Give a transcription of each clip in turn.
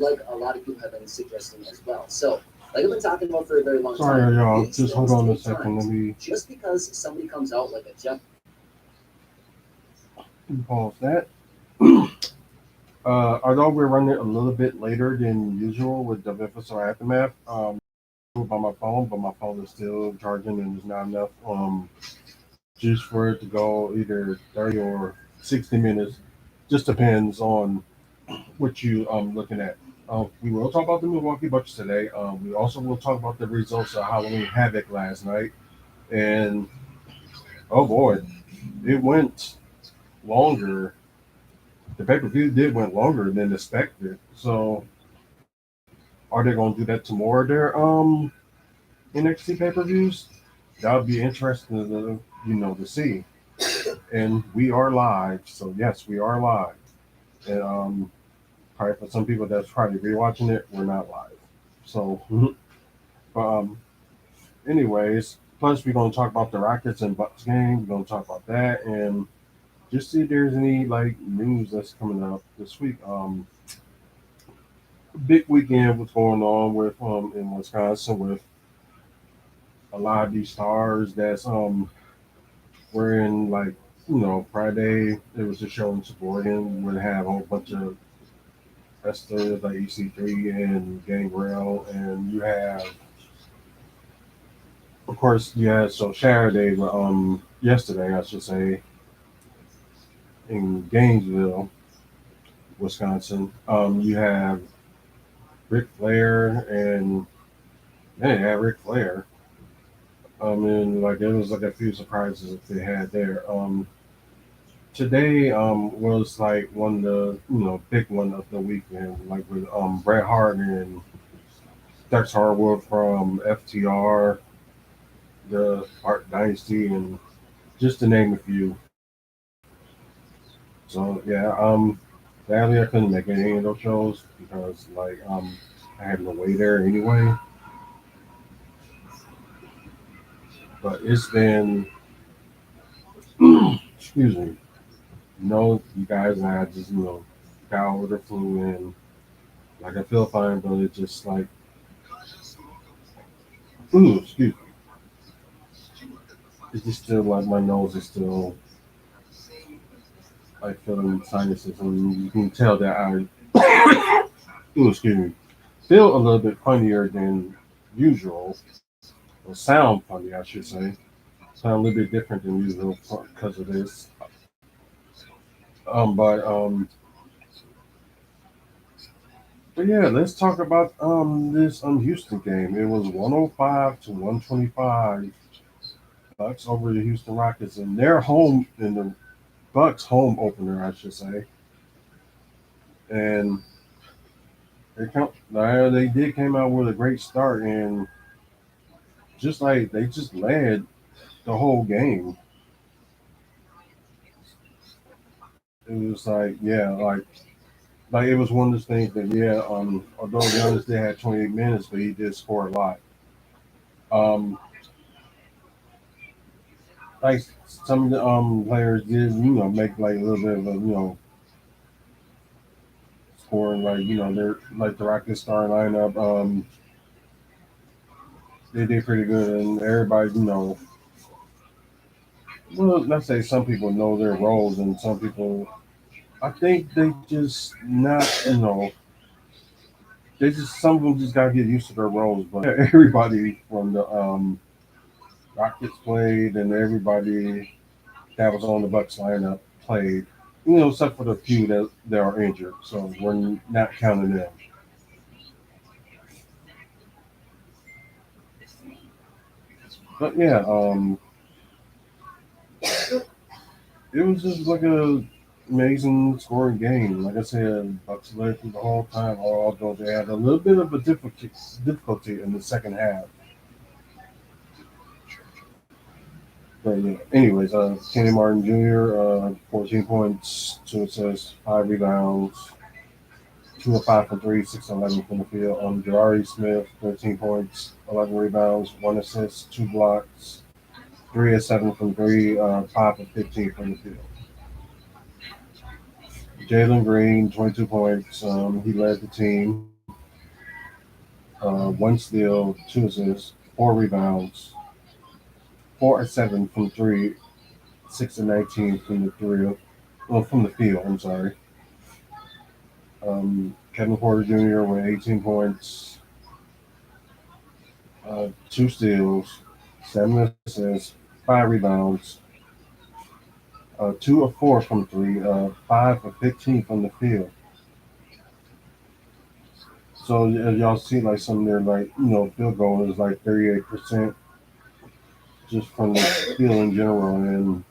like a lot of people have been suggesting as well. So, like I've been talking about for a very long Sorry, time, y'all. these Just hold things on a take second. Let time. me Just because somebody comes out like a Jeff. pause that. Although we're running a little bit later than usual with WFSO Aftermath, by my phone, but my phone is still charging and there's not enough juice for it to go either 30 or 60 minutes. Just depends on what you looking at. We will talk about the Milwaukee Bucks today. We also will talk about the results of Halloween Havoc last night, and oh boy, it went longer. The pay per view did went longer than expected. So are they going to do that to more of their NXT pay per views? That would be interesting to to see. And we are live, so yes, we are live. And probably for some people that's probably rewatching it, we're not live. So, um, anyways, plus we're gonna talk about the Rockets and Bucks game. We're gonna talk about that and just see if there's any like news that's coming up this week. Big weekend what's going on with in Wisconsin with a lot of these stars that's were in like Friday there was a show in Sheboygan where they have a whole bunch of wrestlers like EC3 and Gangrel, and you have of course you had so Saturday yesterday I should say in Gainesville, Wisconsin. You have Ric Flair and man, yeah, Ric Flair. And like there was like a few surprises that they had there. Today was like one of the big one of the weekend, like with Bret Hart and Dex Harwood from FTR, the Hart Dynasty, and just to name a few. So yeah, sadly I couldn't make any of those shows because like I had to wait there anyway. But it's been excuse me, you guys, I just got over the flu and like I feel fine, but it's just like excuse me, it's just still like my nose is still like feeling sinuses, and you can tell that excuse me, feel a little bit funnier than usual, or sound funny, I should say. Sound a little bit different than usual because of this. But but yeah, let's talk about this Houston game. It was 105 to 125. Bucks over the Houston Rockets in their home in the Bucks home opener, I should say. And they did came out with a great start and just like they just led the whole game. It was like yeah, like it was one of those things that yeah, although Giannis did have 28 minutes, but he did score a lot. Um, like some of the players did make like a little bit of a scoring like they're like the Rockets starting lineup. They did pretty good, and everybody well, let's say some people know their roles, and some people I think they just not they just some of them just gotta get used to their roles. But everybody from the Rockets played, and everybody that was on the Bucks lineup played. Except for the few that are injured, so we're not counting them. But yeah, it was just like a amazing scoring game. Like I said, Bucks led through the whole time, although they had a little bit of a difficulty in the second half. But yeah, anyways, Kenny Martin Jr. 14 points, 2 assists, 5 rebounds, 2 of 5 from 3, 6 of 11 from the field. Jabari Smith, 13 points, 11 rebounds, 1 assist, 2 blocks, 3 of 7 from 3, 5 of 15 from the field. Jalen Green, 22 points. He led the team. one steal, two assists, four rebounds, 4 of 7 from three, 6 of 19 from the three, well, from the field. I'm sorry. Kevin Porter Jr. with 18 points, two steals, 7 assists, 5 rebounds, 2 of 4 from three, 5 of 15 from the field. So y'all see like some of their like field goal is like 38% just from the field in general, and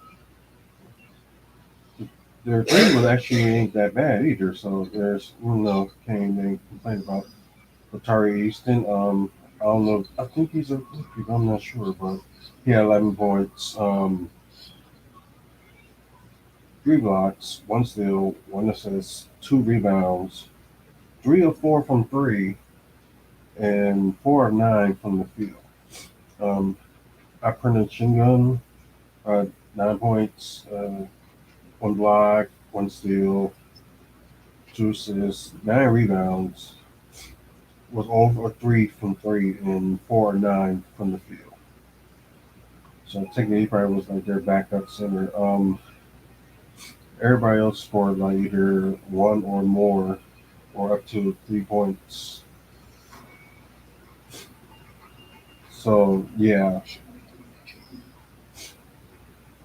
their team was actually ain't that bad either. So there's can't even complain about Atari Easton. I don't know. I think he's a rookie. I'm not sure, but he had 11 points, 3 blocks, one steal, one assist, 2 rebounds, 3 of 4 from three, and 4 of 9 from the field. Um, I printed Shingun, 9 points, 1 block, one steal, 2 assists, 9 rebounds. Was over 3 from 3 and 4 of 9 from the field. So technically, he probably was like their backup center. Everybody else scored like either one or more, or up to 3 points. So yeah,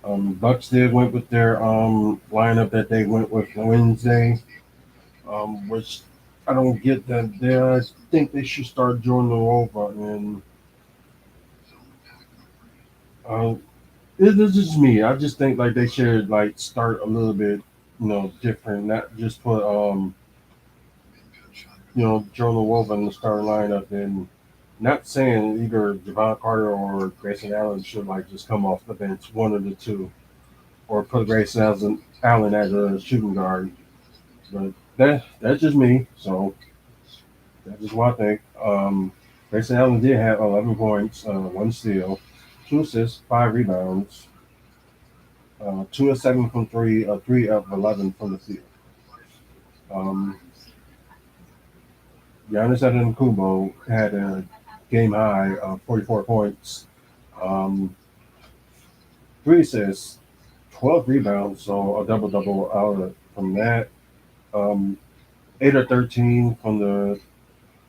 Bucks did went with their lineup that they went with Wednesday, which I don't get that. I think they should start Jordan over, and uh, this is me. I just think like they should like start a little bit, different. Not just put Jordan Wolf in the starting lineup, and not saying either Javon Carter or Grayson Allen should like just come off the bench, one of the two, or put Allen as a shooting guard. But that's just me. So that's just what I think. Grayson Allen did have 11 points, one steal, two assists, 5 rebounds, 2 of 7 from three, 3 of 11 from the field. Um, Giannis Antetokounmpo had a game high of 44 points, um, 3 assists, 12 rebounds, so a double double out from that. Um, 8 of 13 from the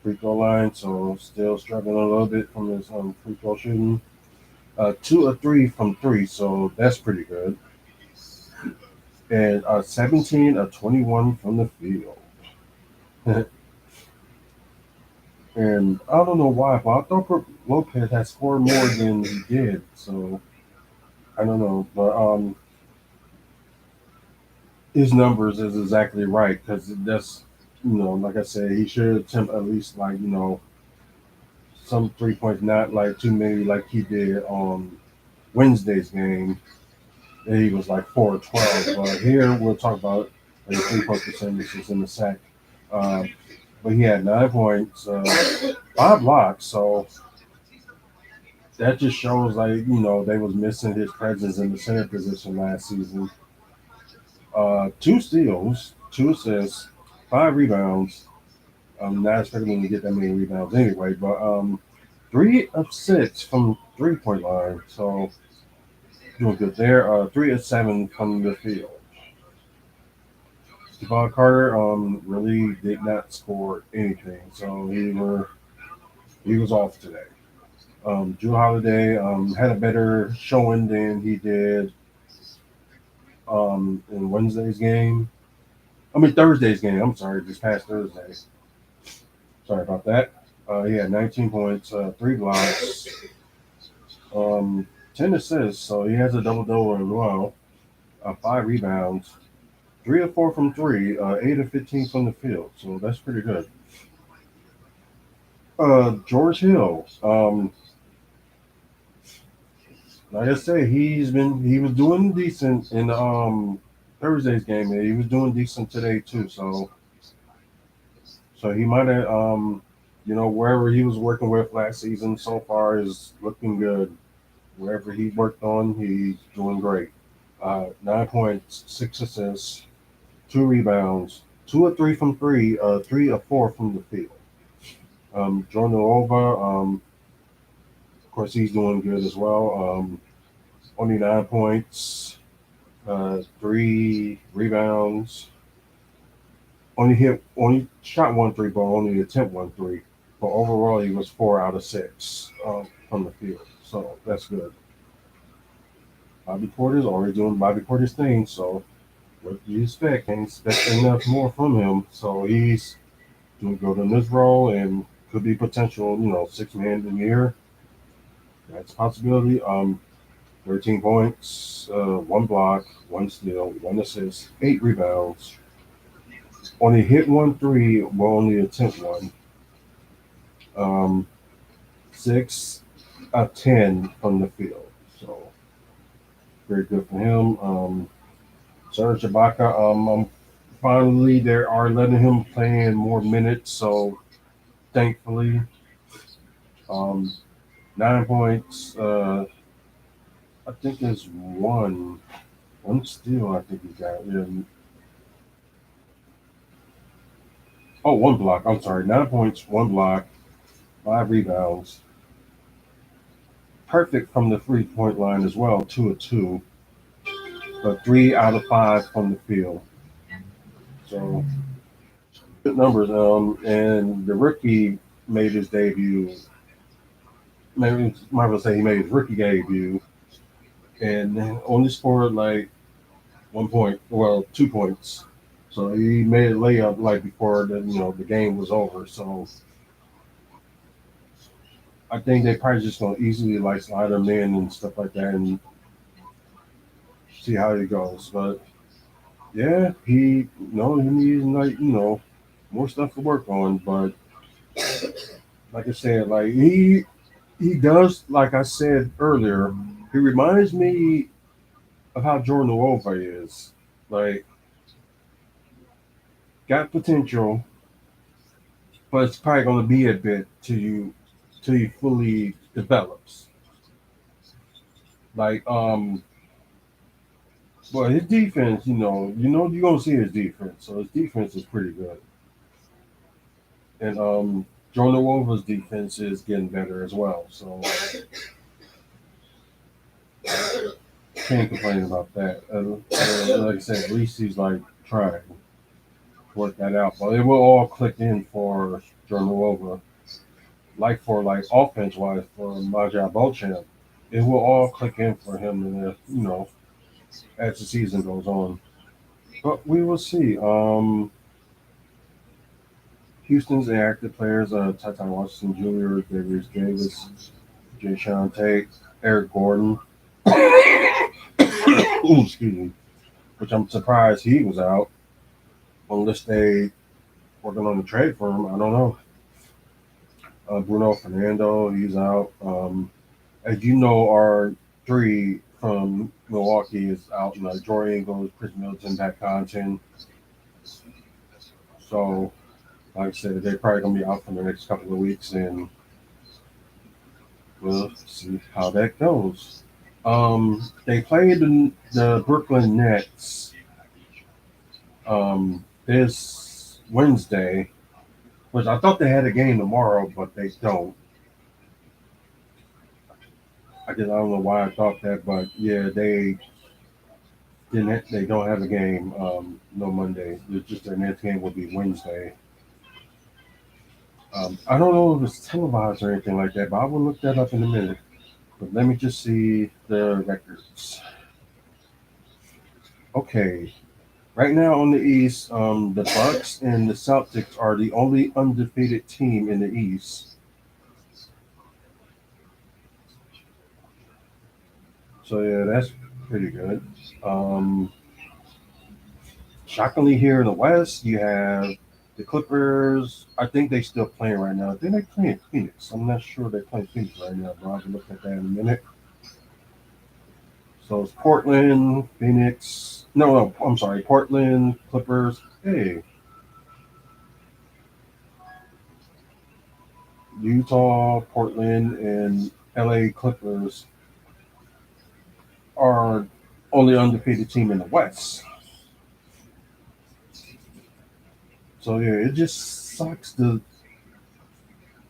free throw line, so still struggling a little bit from his free throw shooting. 2 of 3 from three, so that's pretty good. And 17 of 21 from the field. And I don't know why, but I thought Lopez had scored more than he did. So I don't know, but his numbers is exactly right because that's like I said, he should attempt at least like some 3 points, not like too many like he did on Wednesday's game. And he was like 4 of 12. But here we'll talk about the 3 point percentages in the sack. Um, but he had 9 points, 5 blocks. So that just shows like they was missing his presence in the center position last season. 2 steals, 2 assists, 5 rebounds. I'm not expecting him to get that many rebounds anyway, but 3 of 6 from 3 point line, so doing good there. 3 of 7 from the field. Devon Carter really did not score anything, so he was off today. Drew Holiday had a better showing than he did in Wednesday's game. I mean Thursday's game. I'm sorry, this past Thursday. Sorry about that. He had 19 points, 3 blocks, 10 assists, so he has a double double as well. 5 rebounds, 3 of 4 from three, 8 of 15 from the field. So that's pretty good. George Hill, like I say, he was doing decent in Thursday's game. And he was doing decent today too. So he might have wherever he was working with last season so far is looking good. Wherever he worked on, he's doing great. 9 points, 6 assists, 2 rebounds, 2 of 3 from three, 3 of 4 from the field. Jordan Over, of course, he's doing good as well. Only 9 points, 3 rebounds. Only shot one three, but only attempt one three. But overall, he was 4 out of 6 from the field, so that's good. Bobby Porter's already doing Bobby Porter's thing, so what do you expect? Can't expect enough more from him. So he's doing good in this role and could be potential, 6 man of the year. That's a possibility. 13 points, 1 block, 1 steal, 1 assist, 8 rebounds. Only hit 1 3, will only attempt one. Um, 6 of 10 from the field. So very good for him. Serge Ibaka, finally they are letting him play in more minutes. So thankfully, um, 9 points. I think it's one steal. I think he got. Yeah. Oh, 1 block. I'm sorry. 9 points, 1 block, 5 rebounds. Perfect from the 3 point line as well. 2 of 2, but 3 out of 5 from the field. So good numbers. And the rookie made his debut. Maybe might as well say he made his rookie debut, and only scored like 1 point. Well, 2 points. So he made a layup like before the game was over. So I think they probably just gonna easily like slide him in and stuff like that and see how he goes. But yeah, he needs like more stuff to work on. But like I said, like he does, like I said earlier, he reminds me of how Jordan Nwova is. Like, got potential, but it's probably going to be a bit till he fully develops. Like, but his defense, you're going to see his defense. So his defense is pretty good, and Jordan Nwova's defense is getting better as well. So can't complain about that. Like I said, at least he's like trying to work that out. But it will all click in for Jordan Nwova, like offense wise for Maja Beauchamp. It will all click in for him, as the season goes on. But we will see. Houston's active players: Ty Washington Jr., Darius Davis, Jay Sean Tate, Eric Gordon. Ooh, excuse me. Which I'm surprised he was out, unless they working on the trade for him. I don't know. Bruno Fernando, he's out. As you know, our three from Milwaukee is out. Jordan Ingles, Chris Middleton, Pat Connaughton. So, like I said, they're probably gonna be out for the next couple of weeks, and we'll see how that goes. They played the Brooklyn Nets this Wednesday, which I thought they had a game tomorrow, but they don't. I don't know why I thought that, but yeah, they didn't. They don't have a game. No Monday. It's just their next game will be Wednesday. I don't know if it's televised or anything like that, but I will look that up in a minute. But let me just see the records. Okay, right now on the East, the Bucks and the Celtics are the only undefeated team in the East. So yeah, that's pretty good. Um, Shockingly, here in the West, you have the Clippers. I think they still playing right now. I think they playing Phoenix. I'm not sure they playing Phoenix right now, but I'll look at that in a minute. So it's Portland, Phoenix. No, I'm sorry. Portland, Clippers. Hey, Utah, Portland, and LA Clippers are only undefeated team in the West. So yeah, it just sucks to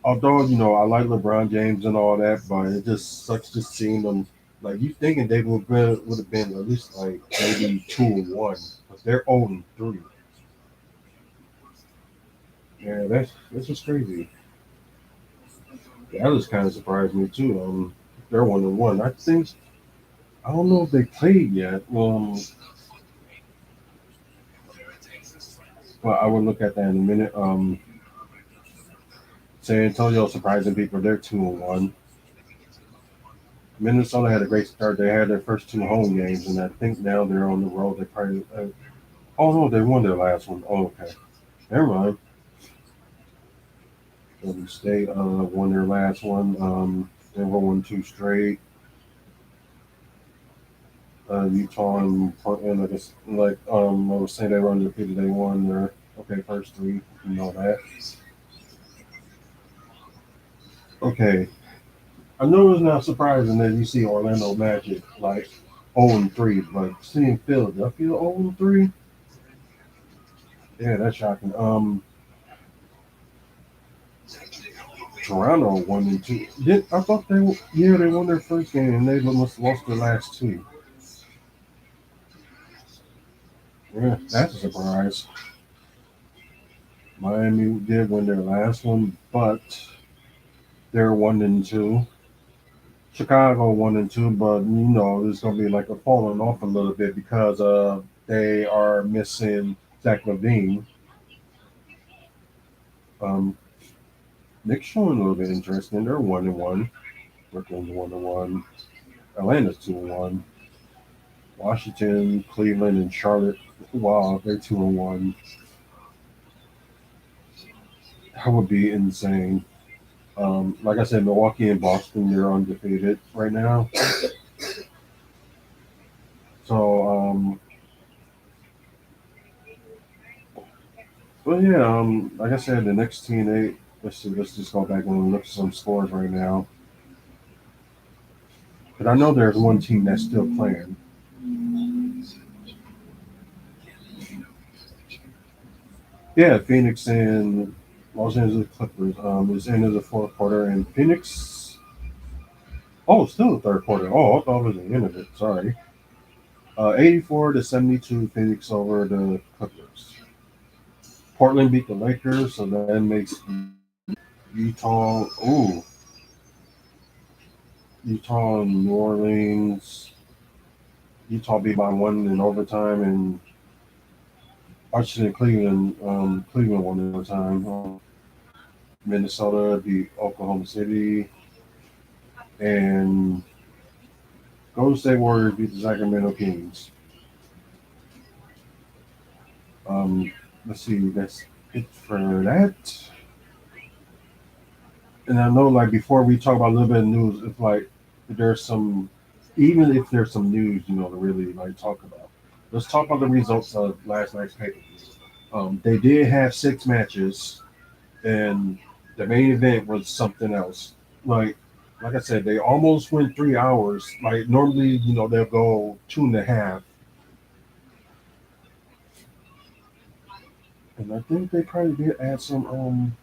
Although I like LeBron James and all that, but it just sucks just seeing them. Like you thinking they would have been at least like maybe 2-1, but they're 0-3. Yeah, that's just crazy. That was kind of surprised me too. They're 1-1. I don't know if they played yet. Well, I will look at that in a minute. San Antonio surprising people. They're 2-1. Minnesota had a great start. They had their first two home games, and I think now they're on the road. They probably. Oh no, they won their last one. Oh, okay. Never mind. Golden State won their last one. They won two straight. Utah and Portland, I guess, like I was saying, they were undefeated. They won their first three. You know that. Okay, I know it's not surprising that you see Orlando Magic like 0-3, but seeing Philadelphia 0-3, yeah, that's shocking. Toronto 1-2. I thought they won their first game and they must have lost their last two. Yeah, that's a surprise. Miami did win their last one, but they're 1-2. Chicago 1-2, but it's gonna be like a falling off a little bit because they are missing Zach Levine. Um, Nick's showing a little bit interesting. They're 1-1. Brooklyn's 1-1. Atlanta's 2-1. Washington, Cleveland, and Charlotte. Wow, they're 2-1. That would be insane. Like I said, Milwaukee and Boston, they're undefeated right now. So, but yeah, like I said, the next team, let's see, let's just go back and look at some scores right now. But I know there's one team that's still playing. Yeah, Phoenix and Los Angeles Clippers. It's end of the fourth quarter, and Phoenix. Oh, it's still the third quarter. Oh, I thought it was the end of it. Sorry. 84-72, Phoenix over the Clippers. Portland beat the Lakers, so that makes Utah. Ooh, Utah and New Orleans. Utah beat by one in overtime, and Washington, Cleveland. Cleveland won in overtime. Minnesota beat Oklahoma City, and Golden State Warriors beat the Sacramento Kings. Let's see, that's it for that. And I know, like before we talk about a little bit of news, if like if there's some, even if there's some news, to really like talk about. Let's talk about the results of last night's pay-per-view. They did have six matches, and the main event was something else. Like I said, they almost went 3 hours. Like normally, they'll go 2.5, and I think they probably did add some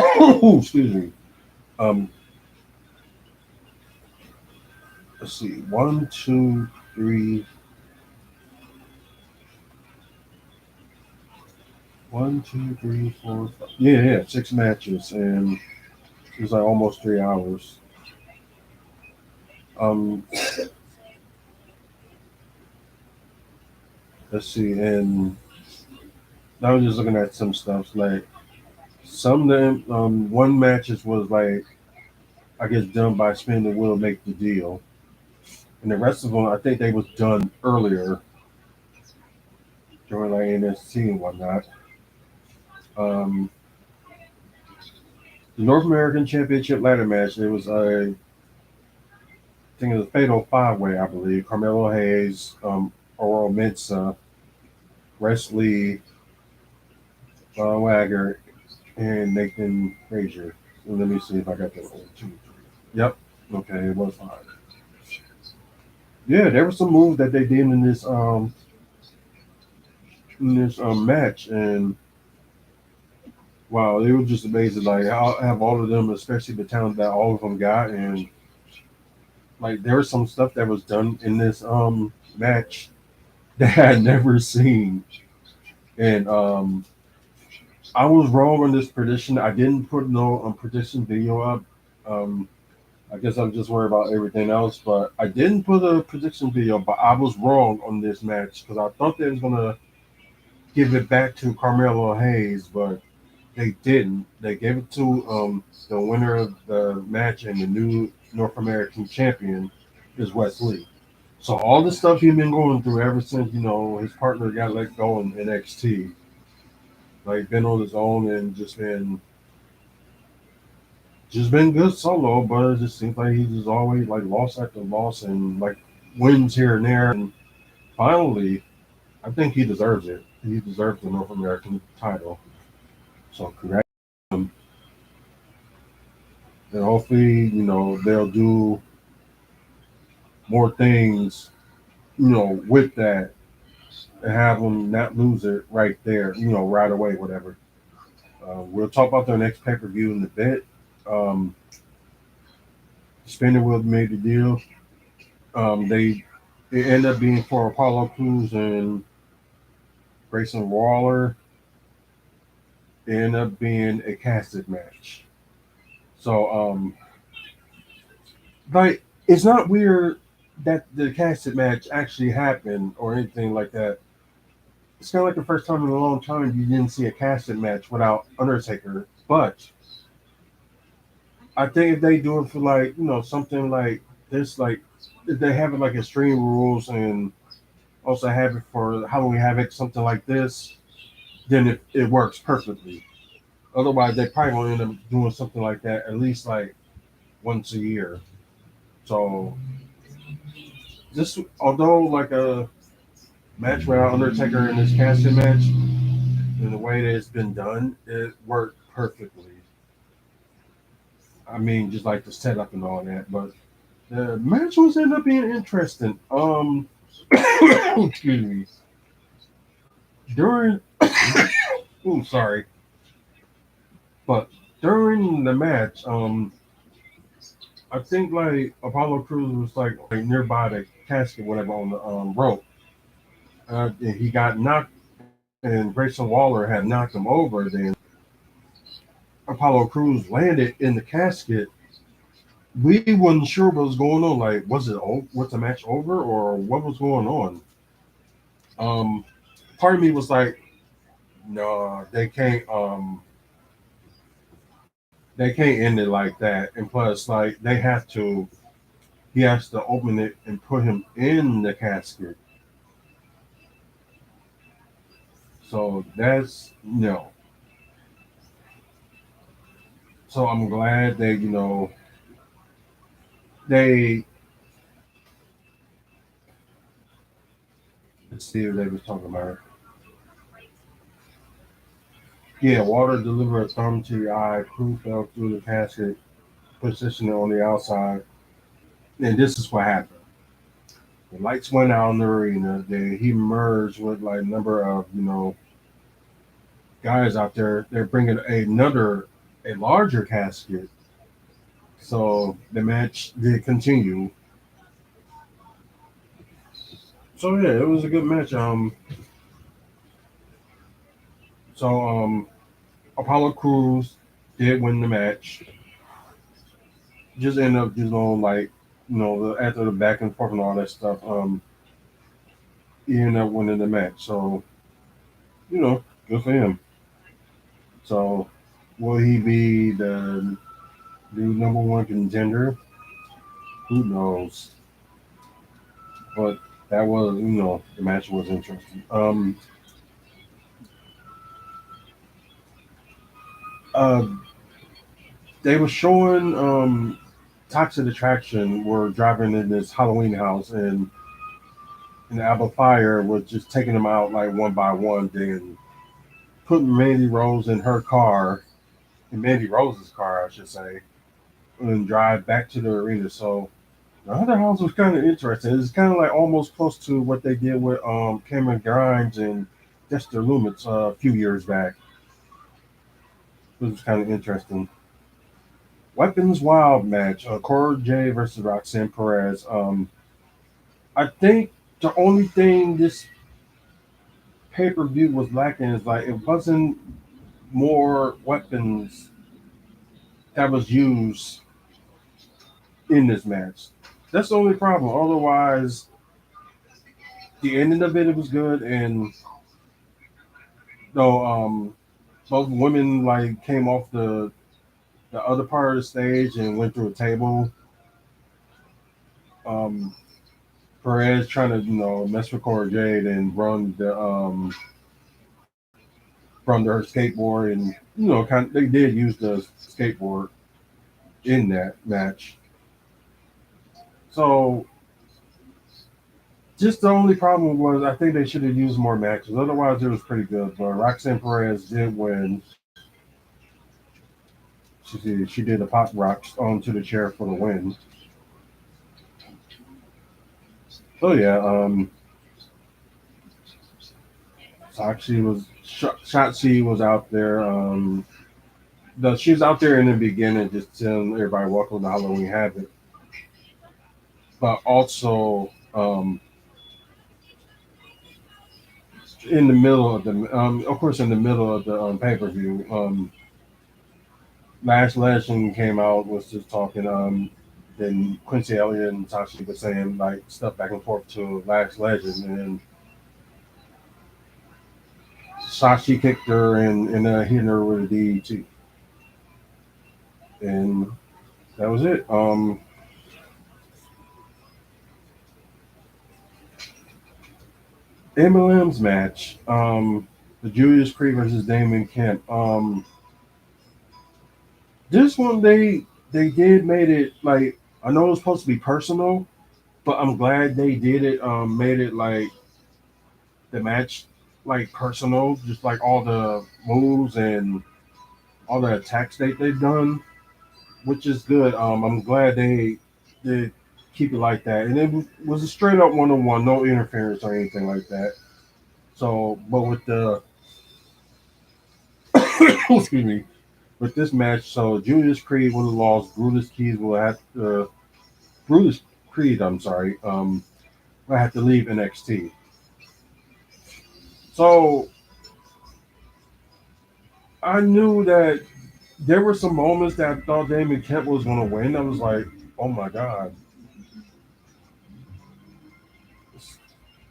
excuse me. Um, let's see, one, two, three, one, two, three, four, five. Yeah, six matches, and it was like almost 3 hours. Um, let's see, and I was just looking at some stuff like some of them. One matches was like I guess done by spin the wheel, make the deal, and the rest of them I think they was done earlier during like NXT and whatnot. Um, the North American Championship ladder match. It was I think it was a fatal five way, I believe. Carmelo Hayes, Oral Mensa, Wesley Wagger, and Nathan Frazier. And let me see if I got that one. Two, three. Yep. Okay, it was five. Yeah, there were some moves that they did in this in this match, and wow, it was just amazing. Like I have all of them, especially the talent that all of them got, and like there was some stuff that was done in this match that I had never seen, and I was wrong on this prediction. I didn't put no prediction video up. Um, I guess I'm just worried about everything else, but I didn't put a prediction video. But I was wrong on this match because I thought they was gonna give it back to Carmelo Hayes, but they didn't. They gave it to the winner of the match and the new North American champion is Wesley. So all the stuff he's been going through ever since his partner got let go in NXT, like been on his own and just been good solo, but it just seems like he just always like loss after loss and like wins here and there. And finally, I think he deserves it. He deserves the North American title. So congrats to him. And hopefully, they'll do more things, with that and have him not lose it right there, right away, whatever. We'll talk about their next pay per view in a bit. Um, Spinner will made the deal. They it ended up being for Apollo Crews and Grayson Waller. It ended up being a casted match. So, like, it's not weird that the casted match actually happened or anything like that. It's kind of like the first time in a long time you didn't see a casted match without Undertaker. But I think if they do it for like something like this, like if they have it like Extreme Rules and also have it for Halloween Havoc, something like this, then it works perfectly. Otherwise, they probably gonna end up doing something like that at least like once a year. So this, although like a match without Undertaker in this casting match, in the way that it's been done, it worked perfectly. I mean, just like the setup and all that, but the match was end up being interesting. Excuse me. During, oh, sorry, but during the match, I think like Apollo Crews was like nearby the casket, whatever, on the rope. And he got knocked, and Grayson Waller had knocked him over. Then Apollo Crews landed in the casket. We wasn't sure what was going on. Like, was the match over or what was going on? Um, Part of me was like, no, they can't end it like that. And plus, like, he has to open it and put him in the casket. So that's no. So I'm glad they let's see what they was talking about. Yeah, water delivered a thumb to the eye. Crew fell through the casket, positioned on the outside. And this is what happened. The lights went out in the arena. Then he merged with like a number of guys out there. They're bringing a larger casket. So the match did continue. So yeah, it was a good match. So Apollo Crews did win the match. Just ended up just on like after the back and forth and all that stuff. He ended up winning the match. So good for him. So will he be the new number one contender? Who knows? But that was the match was interesting. Uh, they were showing Toxic Attraction were driving in this Halloween house and the Apple Fire was just taking them out like one by one, then putting Mandy Rose in her car, in Mandy Rose's car, I should say, and drive back to the arena. So the other house was kind of interesting. It's kind of like almost close to what they did with Cameron Grimes and Dexter Lumis a few years back. It was kind of interesting. Weapons Wild match. Cora J versus Roxanne Perez. I think the only thing this pay per view was lacking is like it wasn't more weapons that was used in this match. That's the only problem. Otherwise, the ending of it was good, and though both women like came off the other part of the stage and went through a table. Um, Perez trying to mess with Cora Jade and run the from her skateboard, and kind of, they did use the skateboard in that match. So just the only problem was I think they should have used more matches. Otherwise, it was pretty good. But Roxanne Perez did win. She did a pop rock onto the chair for the win. So yeah, Shotzi was out there. She was out there in the beginning, just telling everybody welcome to Halloween Havoc. But also in the middle of of course, in the middle of the pay per view, Lash Legend came out, was just talking. Then Quincy Elliott and Tashi was saying like stuff back and forth to Lash Legend, and Sashi kicked her and hit her with a DDT, and that was it. MLM's match, the Julius Creed versus Damon Kemp. This one they did made it like I know it was supposed to be personal, but I'm glad they did it. Made it like the match like personal, just like all the moves and all the attacks they've done, which is good. I'm glad they did keep it like that, and it was a straight up 1-on-1, no interference or anything like that. So, but with the excuse me, with this match, so Julius Creed would have lost. Brutus Creed. I'm sorry. I had to leave NXT. So I knew that there were some moments that I thought Damon Kemp was going to win. I was like, oh my god.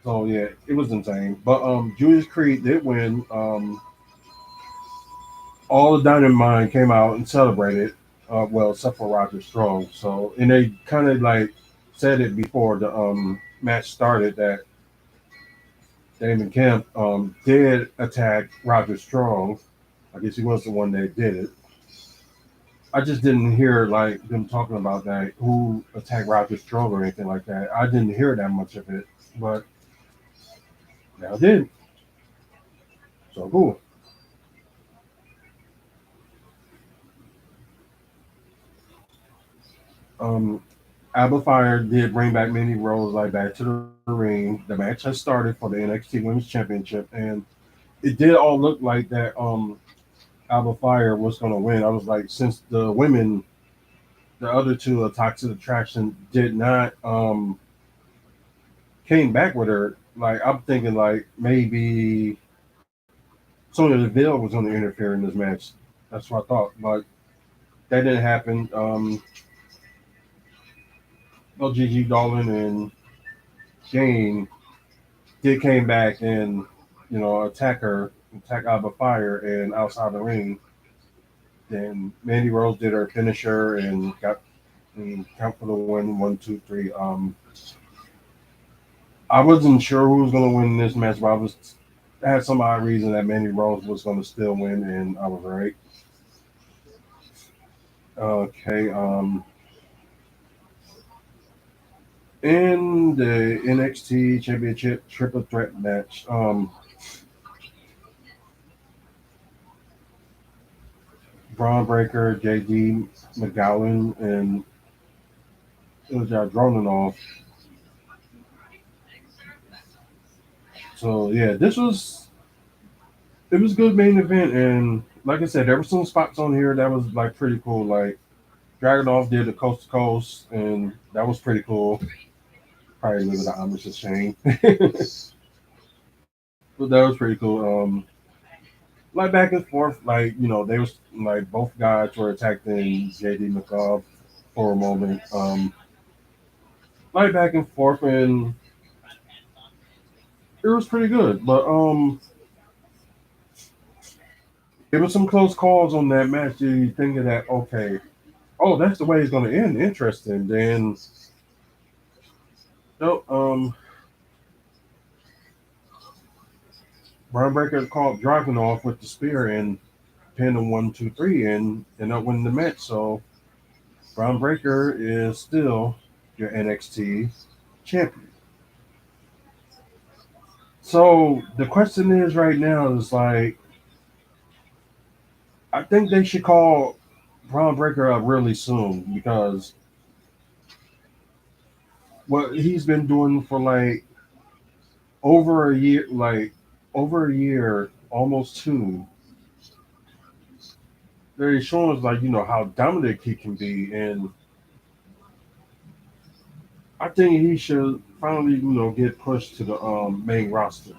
So yeah, it was insane. But Julius Creed did win. All the Dynamite came out and celebrated. Well, except for Roger Strong. So and they kind of like said it before the match started that Damon Kemp did attack Roger Strong. I guess he was the one that did it. I just didn't hear like them talking about that who attacked Roger Strong or anything like that. I didn't hear that much of it, but now I did. So cool. Um, Alba Fire did bring back Mandy Rose like back to the ring. The match has started for the NXT Women's Championship, and it did all look like that. Alba Fire was going to win. I was like, since the women, the other two, Toxic Attraction, did not came back with her. Like I'm thinking, like maybe Sonya Deville was going to interfere in this match. That's what I thought, but that didn't happen. LGG Dolan and Jane did came back and attack Alba Fire and outside the ring. Then Mandy Rose did her finisher and got and count for the win 1, 2, 3. I wasn't sure who was going to win this match, but I had some odd reason that Mandy Rose was going to still win, and I was right. Okay. In the NXT Championship Triple Threat match, Braun Breaker, JD McGowan, and Ilja Dronanov. So yeah, this was. it was a good main event, and like I said, there were some spots on here that was like pretty cool. Like Dragunov did the coast to coast, and that was pretty cool. Probably a little bit of Amish shame, but that was pretty cool. Like back and forth, like they was like both guys were attacking JD McCall for a moment. Like back and forth, and it was pretty good. But there was some close calls on that match. You thinking that okay, oh, that's the way it's going to end. Interesting. Then, no, Brian Breaker caught driving off with the spear and pinned him 1, 2, 3 and ended up winning the match. So Brian Breaker is still your NXT champion. So the question is right now is like I think they should call Braun Breaker up really soon because what he's been doing for like over a year, almost two, they're showing us like how dominant he can be, and I think he should finally get pushed to the main roster.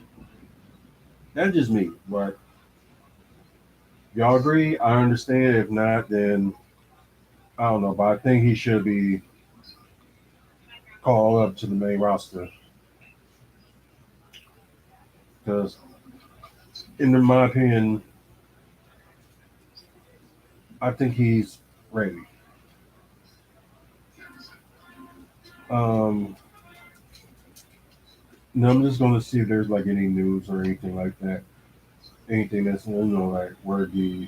That's just me, but y'all agree? I understand. If not, then I don't know, but I think he should be called up to the main roster because, in my opinion, I think he's ready. Um, no, I'm just going to see if there's like any news or anything like that. Anything that's like where the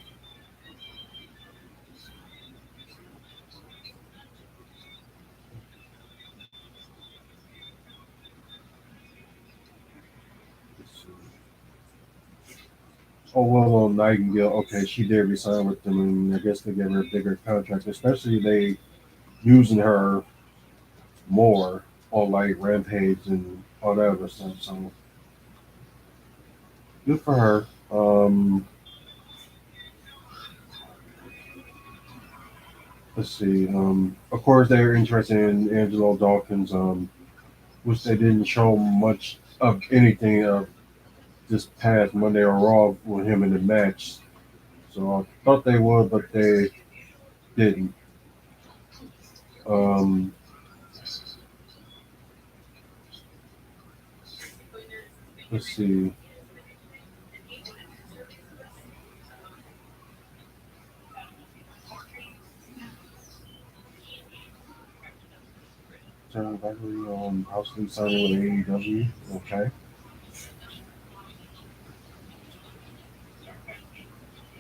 oh well on Nightingale. Okay, she did resign with them, and I guess they gave her a bigger contract. Especially they using her more on like Rampage and all that other stuff. So good for her. Let's see. Of course, they were interested in Angelo Dawkins, which they didn't show much of anything of this past Monday or Raw with him in the match. So I thought they would, but they didn't. Um, let's see. Turn back on House signing with AEW. Okay.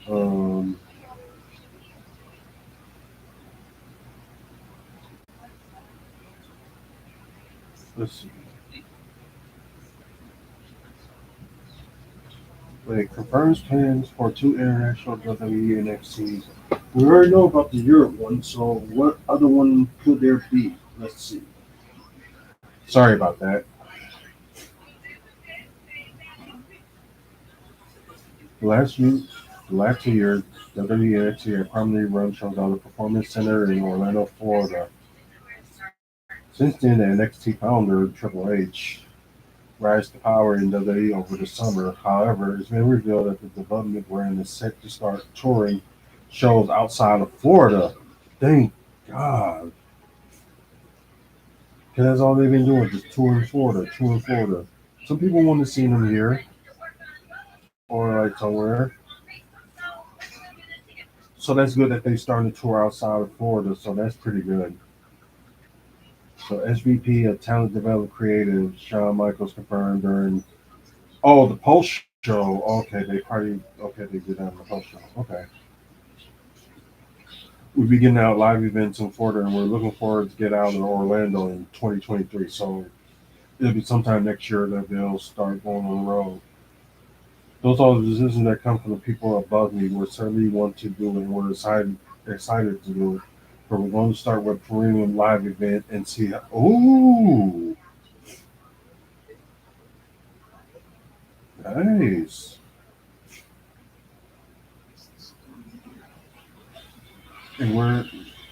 Um, let's see. It confirms plans for two international WWE NXTs. We already know about the Europe one, so what other one could there be? Let's see. Sorry about that. The last few, the last 2 years, WWE NXT had primarily run shows out of the Performance Center in Orlando, Florida. Since then, the NXT founder Triple H rise to power in WWE over the summer. However, it's been revealed that the development brand is set to start touring shows outside of Florida. Thank God. Because that's all they've been doing, just touring Florida, touring Florida. Some people want to see them here or like somewhere. So that's good that they starting to tour outside of Florida. So that's pretty good. So SVP of Talent Development Creative, Shawn Michaels confirmed during the post show. Okay, they did that in the post show. Okay. We'll be getting out live events in Florida, and we're looking forward to get out in Orlando in 2023. So it'll be sometime next year that they'll start going on the road. Those are the decisions that come from the people above me. We certainly want to do it, and we're excited to do it. But we're going to start with premium live event and see how. Ooh, nice. and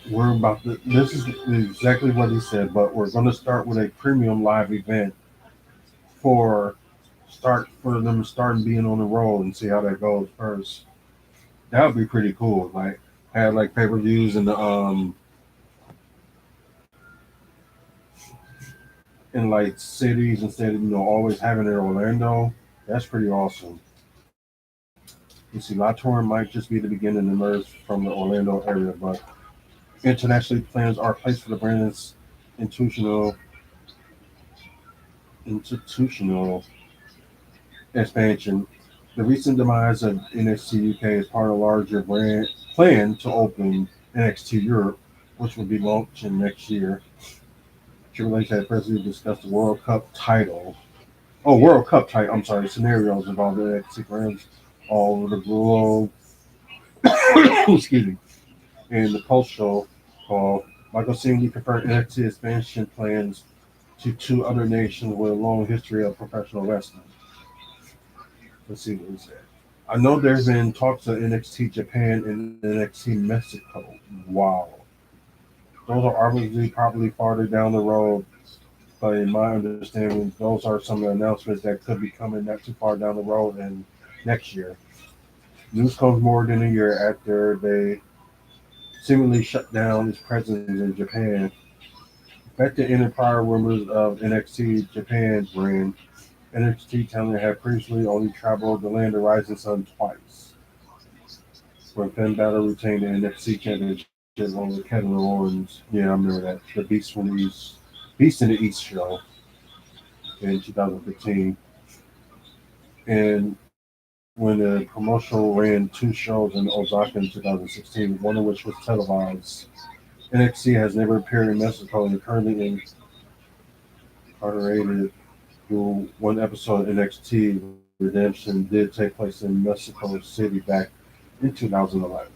we're about to. This is exactly what he said, but we're going to start with a premium live event for for them to start being on the road and see how that goes first. That would be pretty cool. Like have like pay per views in like cities instead of always having it in Orlando. That's pretty awesome. You see, La Torre might just be the beginning to emerge from the Orlando area, but internationally plans are placed for the brand's institutional institutional expansion. The recent demise of NXT UK is part of a larger brand plan to open NXT Europe, which will be launching next year. Triple H had previously discussed the World Cup title. Oh, World Cup title. I'm sorry, scenarios involving NXT brands all over the globe. Excuse me. In the post show call, Michael seemingly confirmed NXT expansion plans to two other nations with a long history of professional wrestling. Let's see what he said. I know there's been talks of NXT Japan and NXT Mexico. Wow. Those are obviously probably farther down the road, but in my understanding, those are some of the announcements that could be coming not too far down the road and next year. News comes more than a year after they seemingly shut down its presence in Japan. Back to any prior rumors of NXT Japan brand, NXT talent had previously only traveled the land of Rising Sun twice. When Finn Balor retained the NXT Championship on the Kevin Owens, yeah, I remember that, the Beast in the East show in 2015, and when the promotional ran two shows in Osaka in 2016, one of which was televised. NXT has never appeared in Mexico and currently incarcerated through one episode of NXT Redemption did take place in Mexico City back in 2011.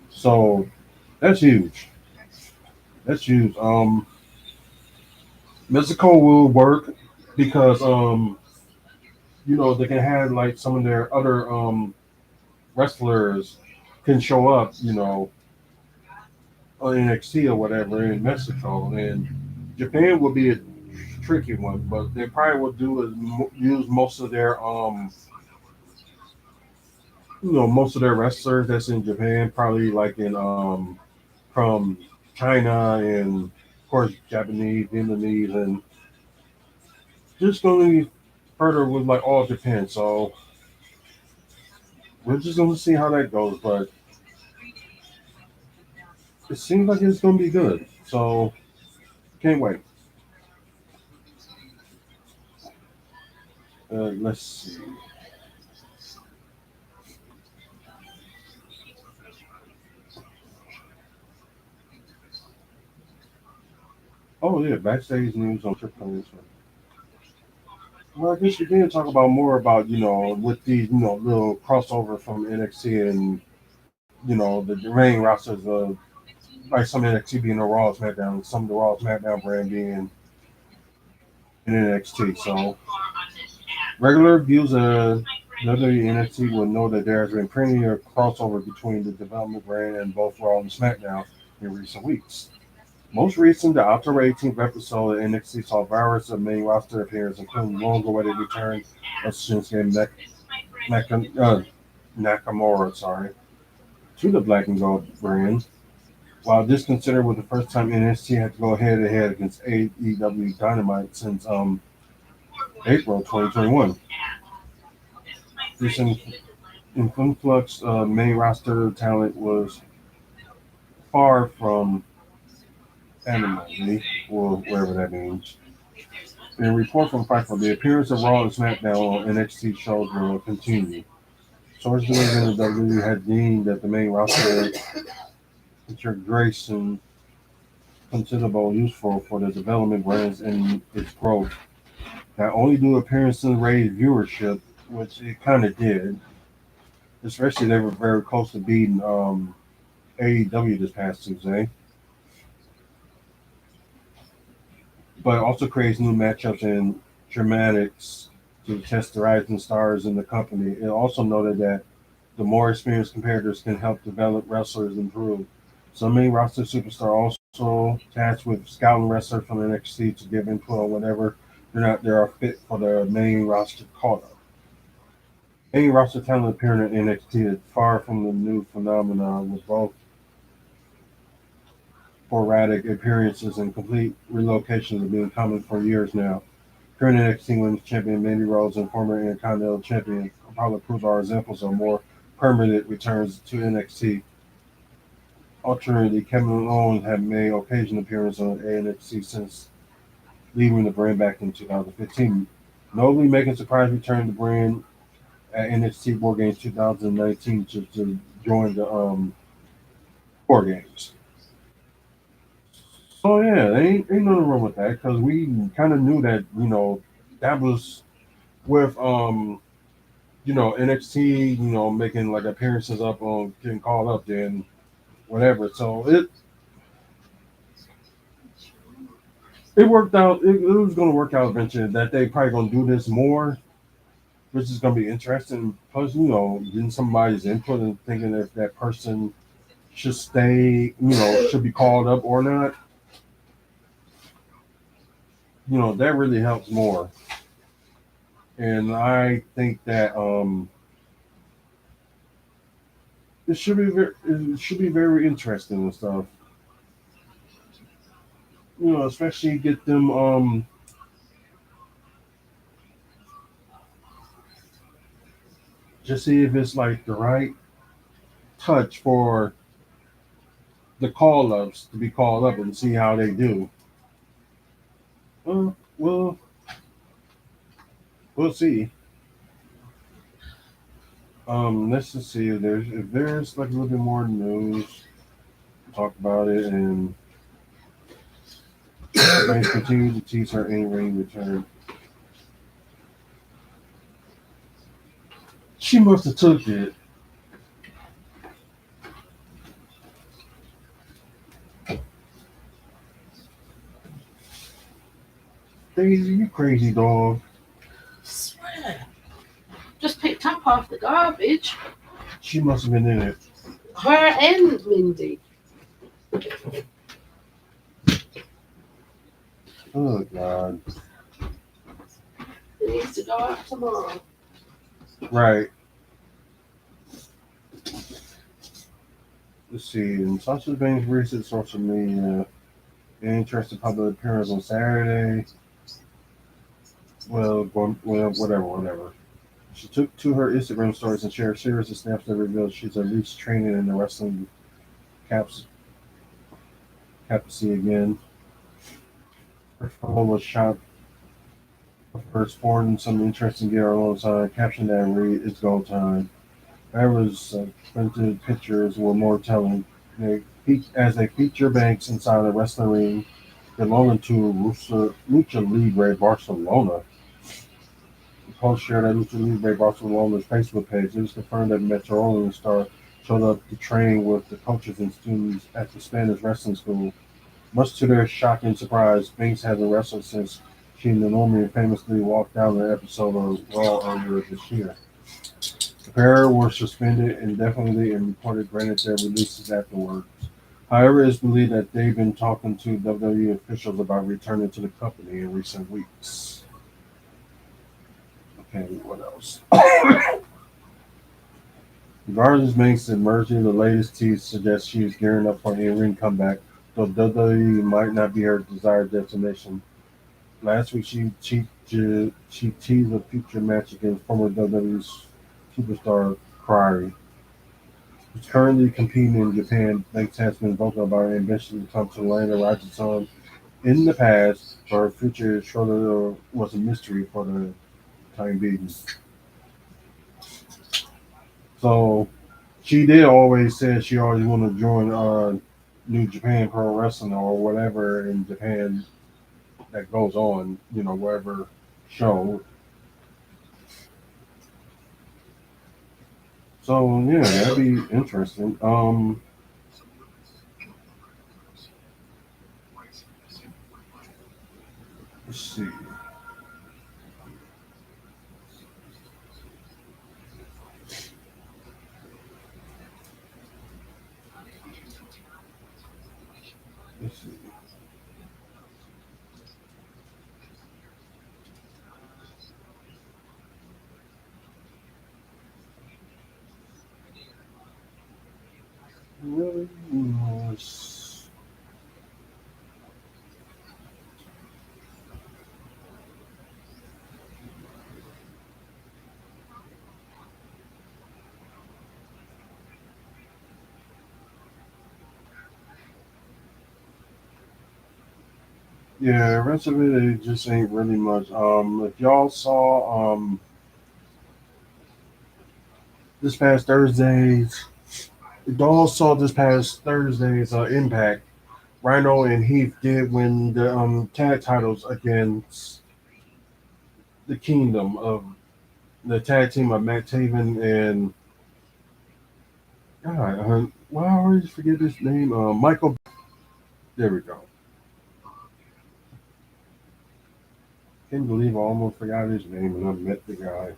So that's huge. That's huge. Mexico will work because they can have like some of their other wrestlers can show up, on NXT or whatever in Mexico, and Japan will be a tricky one, but they probably will do is use most of their wrestlers that's in Japan, probably like in from China and of course Japanese, Vietnamese, and just going further with like all Japan. So we're just going to see how that goes, but it seems like it's going to be good. So can't wait. Let's see. Oh yeah, backstage news on Triple H. Well, I guess we can talk about more about with these little crossover from NXT and the main rosters of like some NXT being a Raw SmackDown, some of the Raw SmackDown brand being in NXT. So regular views of WWE NXT will know that there has been plenty of crossover between the development brand and both Raw and SmackDown in recent weeks. Most recent, the October 18th episode of NXT saw various of main roster appearances, including long-awaited return of Shinsuke Nakamura, to the Black and Gold brand. While this considered was the first time NXT had to go head-to-head against AEW Dynamite since April 2021. This influx of main roster talent was far from anonymity, or whatever that means. In a report from Fightful, the appearance of Raw and SmackDown on NXT shows will continue. Sources within the WWE had deemed that the main roster integration considerable useful for the development brands and its growth. Not only do appearances raise viewership, which it kind of did, especially they were very close to beating AEW this past Tuesday, but also creates new matchups and dramatics to test the rising stars in the company. It also noted that the more experienced competitors can help develop wrestlers improve. Some main roster superstar also tasked with scouting wrestlers from NXT to give input on whatever they are fit for the main roster call up. Main roster talent appearing in NXT is far from the new phenomenon, with both sporadic appearances and complete relocations have been common for years now. Current NXT Women's Champion Mandy Rose and former Intercontinental Champion Apollo Crews are examples of more permanent returns to NXT. Alternatively, Kevin Owens had made occasional appearances on NXT since leaving the brand back in 2015, notably making a surprise return to the brand at NXT War Games 2019 to join the War Games. So yeah, ain't nothing wrong with that because we kind of knew that that was with NXT making like appearances up on getting called up then whatever. So it worked out. It was going to work out eventually. That they probably going to do this more, which is going to be interesting. Plus, getting somebody's input and thinking if that person should stay, should be called up or not. That really helps more. And I think that it should be very interesting and stuff. Especially get them just see if it's like the right touch for the call ups to be called up and see how they do. Well, we'll see. Let's just see if there's like a little bit more news, talk about it, and Banks continue to tease her in-ring return. She must have took it. Daisy, you crazy dog. Swear. Just picked up half the garbage. She must have been in it. Her and Mindy. Oh God. It needs to go out tomorrow. Right. Let's see. And Sasha Banks recent social media interested public appearance on Saturday. Well, whatever. She took to her Instagram stories and shared series of snaps that revealed she's at least training in the wrestling capacity again. Her photo was shot of her sporting some interesting gear alongside caption that read, "It's go time." However's printed pictures were more telling. As they feature Banks inside a wrestling ring belonging to Lucha Libre Barcelona. The post shared at Lucha Libre Barcelona's Facebook page. It was confirmed that Meteorolian star showed up to train with the coaches and students at the Spanish wrestling school. Much to their shock and surprise, Banks hasn't wrestled since she and Naomi famously walked out in an episode of Raw earlier this year. The pair were suspended indefinitely and reported granted their releases afterwards. However, it's believed that they've been talking to WWE officials about returning to the company in recent weeks. Okay, what else? Regardless, Banks emerging the latest tease suggests she is gearing up for an in-ring comeback, though WWE might not be her desired destination. Last week, she teased a future match against former WWE superstar Prairie. Who's currently competing in Japan. Banks has been vocal about her ambition to come to Atlanta Rising in the past, but her future shortly was a mystery for the time being. So she did always say she always wanted to join New Japan Pro Wrestling or whatever in Japan that goes on, whatever show. So yeah, that'd be interesting. Let's see. Let's see. Really? No, yeah, the rest of it just ain't really much. If y'all saw this past Thursday's, if y'all saw this past Thursday's Impact, Rhino and Heath did win the tag titles against the Kingdom of the tag team of Matt Taven and God, why I always forget his name? Michael. There we go. Can't believe I almost forgot his name and I met the guy.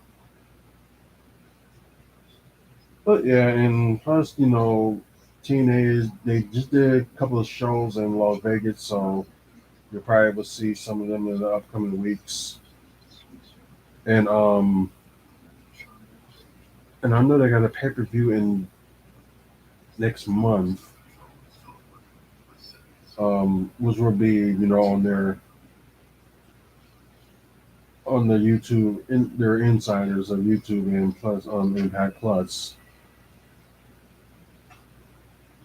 But yeah, and plus, teenage, they just did a couple of shows in Las Vegas, so you'll probably will see some of them in the upcoming weeks. And and I know they got a pay per view in next month, which will be on the YouTube in their insiders of YouTube and plus Impact Plus.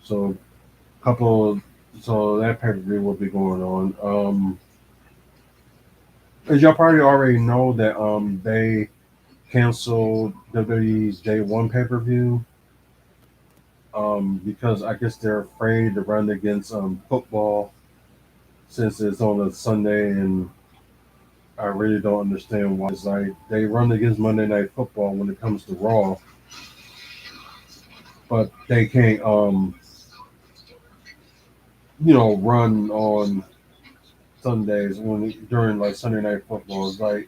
So couple so that pay per view will be going on. As y'all probably already know that they canceled WWE's Day One pay per view because I guess they're afraid to run against football since it's on a Sunday, and I really don't understand why. It's like they run against Monday Night Football when it comes to Raw, but they can't run on Sundays when during like Sunday Night Football. It's like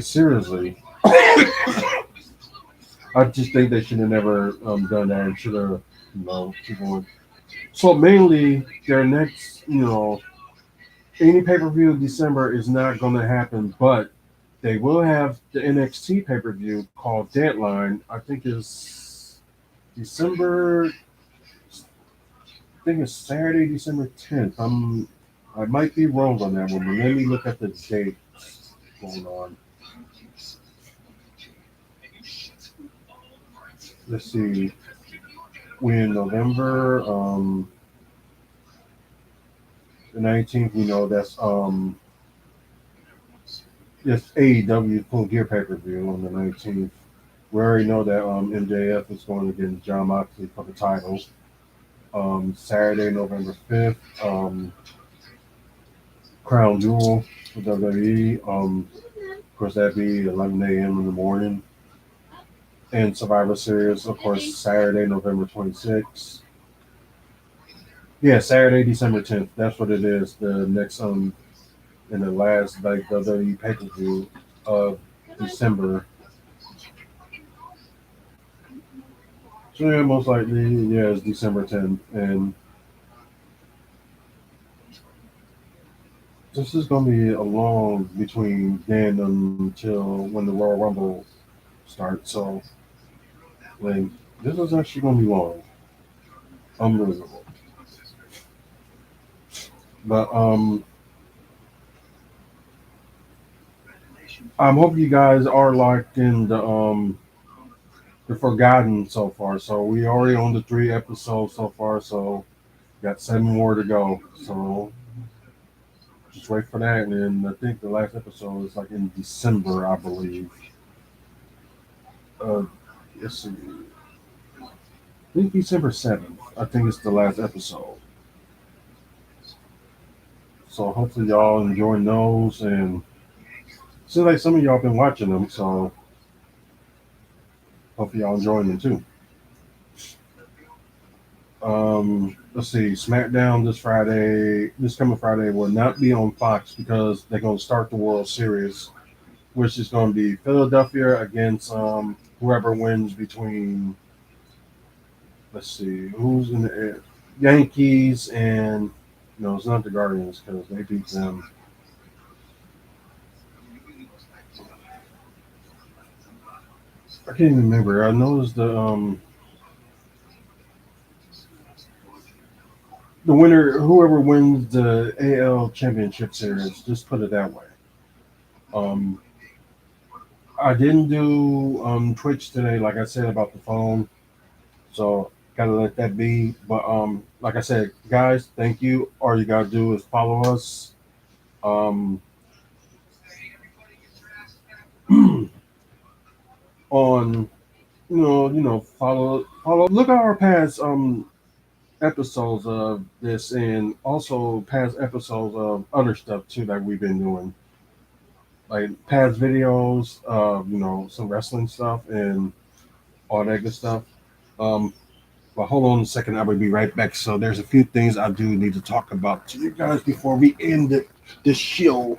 seriously. I just think they should have never done that and should have, keep going. So mainly, their next, any pay per view in December is not going to happen, but they will have the NXT pay per view called Deadline. I think it's December. I think it's Saturday, December 10th. I might be wrong on that one, but let me look at the date going on. Let's see. We in November, the 19th. That's it's AEW Full Gear pay per view on the 19th. We already know that MJF is going against John Moxley for the title. Saturday, November 5th, Crown Jewel for WWE. Of course, that'd be 11 a.m. in the morning. And Survivor Series, of course, Saturday, November 26th. Yeah, Saturday, December 10th. That's what it is. The next in the last like WWE pay per view of December. So yeah, most likely, yeah, it's December 10th, and this is gonna be a long between then until when the Royal Rumble starts. So, like, this is actually gonna be long, unbelievable. But I'm hoping you guys are locked in the Forgotten so far. So we already on the 3 episodes so far. So got 7 more to go. So just wait for that. And I think the last episode is like in December, I believe. Let's see. I think December 7th. I think it's the last episode. So hopefully y'all enjoying those. And seems like some of y'all been watching them. So hopefully y'all enjoying them too. Let's see. SmackDown this coming Friday will not be on Fox because they're going to start the World Series, which is going to be Philadelphia against whoever wins between let's see, who's in the air? Yankees and no, it's not the Guardians because they beat them. I can't even remember. I know it's the winner, whoever wins the AL Championship Series. Just put it that way. Um, I didn't do Twitch today, like I said about the phone, so gotta let that be. But like I said, guys, thank you. All you gotta do is follow us. Um, on follow. Look at our past episodes of this, and also past episodes of other stuff too that we've been doing, like past videos of some wrestling stuff and all that good stuff. Um, but hold on a second, I will be right back. So there's a few things I do need to talk about to you guys before we end this show.